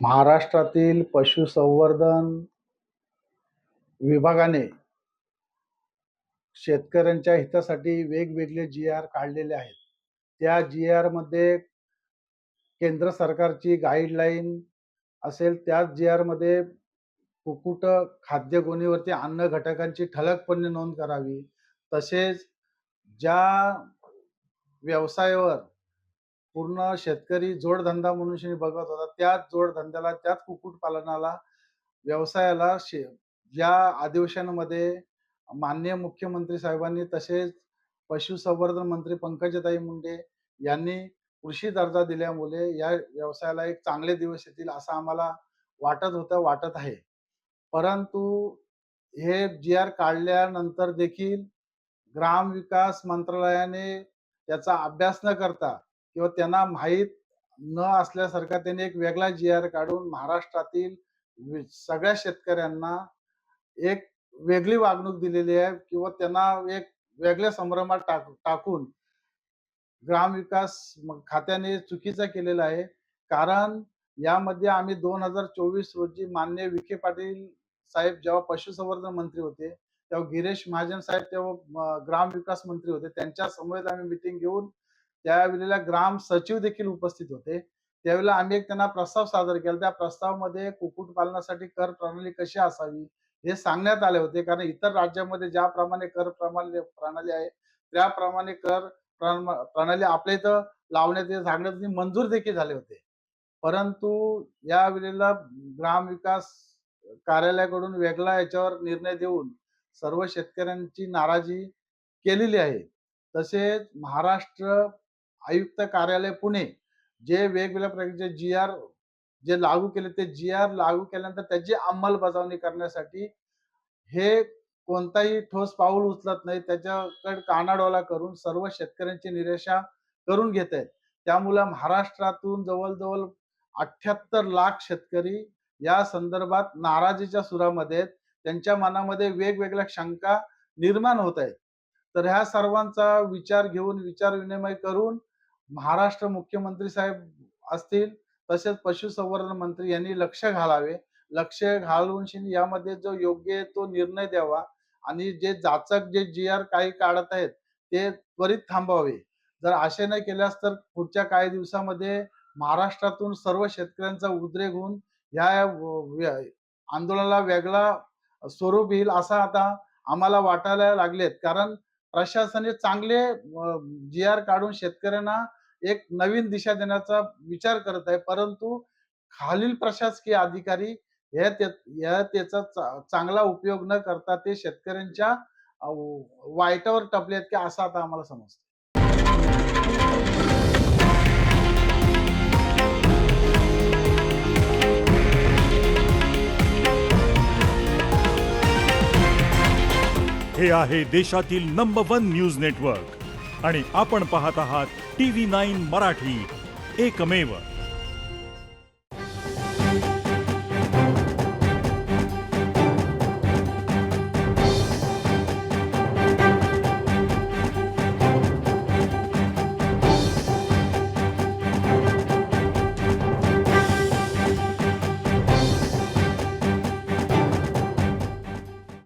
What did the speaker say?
महाराष्ट्रातील पशुसंवर्धन विभागाने शेतकऱ्यांच्या हितासाठी वेगवेगळे जी-आर काढलेले आहेत. त्या जी-आर मध्ये केंद्र सरकारची गाईडलाईन असेल, त्याच जी-आर मध्ये कुक्कुट खाद्य गोणीवरती अन्न घटकांची ठळकपणे नोंद करावी. तसेच ज्या व्यवसायावर पूर्ण शेतकरी जोडधंदा म्हणून बघत होता, त्याच जोडधंद्याला, त्याच कुक्कुटपालनाला व्यवसायाला या अधिवेशनामध्ये माननीय मुख्यमंत्री साहेबांनी तसेच पशुसंवर्धन मंत्री पंकजाताई मुंडे यांनी कृषी दर्जा दिल्यामुळे या व्यवसायाला एक चांगले दिवस येतील असं आम्हाला वाटत होतं, वाटत आहे. परंतु हे जी-आर काढल्यानंतर देखील ग्रामविकास मंत्रालयाने त्याचा अभ्यास न करता किंवा त्यांना माहीत न असल्यासारखा त्यांनी एक वेगळा जी-आर काढून महाराष्ट्रातील सगळ्या शेतकऱ्यांना एक वेगळी वागणूक दिलेली आहे किंवा त्यांना एक वेगळ्या संभ्रमात टाकून ग्रामविकास खात्याने चुकीचा केलेला आहे. कारण यामध्ये आम्ही 2024 रोजी माननीय विखे पाटील साहेब जेव्हा पशुसंवर्धन मंत्री होते, तेव्हा गिरीश महाजन साहेब तेव्हा ग्रामविकास मंत्री होते, त्यांच्या समवेत आम्ही मीटिंग घेऊन त्यावेळेला ग्राम सचिव देखील उपस्थित होते. त्यावेळेला आम्ही एक त्यांना प्रस्ताव सादर केला. त्या प्रस्तावामध्ये कुक्कुटपालनासाठी कर प्रणाली कशी असावी हे सांगण्यात आले होते. कारण इतर राज्यामध्ये ज्याप्रमाणे कर प्रणाली आहे त्याप्रमाणे कर प्रणाली आपल्या इथं लावण्यात सांगण्यात मंजूर देखील झाले होते. परंतु या वेळेला ग्रामविकास कार्यालयाकडून वेगळा याच्यावर निर्णय देऊन सर्व शेतकऱ्यांची नाराजी केलेली आहे. तसेच महाराष्ट्र आयुक्त कार्यालय पुणे जे वेगवेगळ्या प्रकारचे जी-आर जे लागू केले, ते जी-आर लागू केल्यानंतर त्याची अंमलबजावणी करण्यासाठी हे कोणताही ठोस पाऊल उचलत नाही. त्याच्याकडे कानाडोळा करून सर्व शेतकऱ्यांची निराशा करून घेत आहेत. त्यामुळे महाराष्ट्रातून जवळजवळ 78 लाख शेतकरी या संदर्भात नाराजीच्या सुरामध्ये आहेत. त्यांच्या मनामध्ये वेगवेगळ्या शंका निर्माण होत आहेत. तर ह्या सर्वांचा विचार घेऊन विचार विनिमय करून महाराष्ट्र मुख्यमंत्री साहेब असतील तसेच पशुसंवर्धन मंत्री यांनी लक्ष घालावे. लक्ष घालून यामध्ये जो योग्य तो निर्णय द्यावा आणि जे जाचक जे जी-आर काही काढत आहेत ते त्वरित थांबवावे. जर असे नाही केल्यास तर पुढच्या काही दिवसामध्ये महाराष्ट्रातून सर्व शेतकऱ्यांचा उद्रेक होऊन या आंदोलनाला वेगळा स्वरूप येईल असं आता आम्हाला वाटायला लागलेत. कारण प्रशासनाने चांगले जी-आर काढून शेतकऱ्यांना एक नवीन दिशा देण्याचा विचार करत आहे, परंतु खालील प्रशासकीय अधिकारी त्याचा चांगला उपयोग न करता ते शेतकऱ्यांच्या वाईटावर टपलेत की असं आता आम्हाला समजतं. हे आहे देशातील नंबर 1 न्यूज नेटवर्क आणि आपण पाहत आहात TV9 मराठी, एकमेव.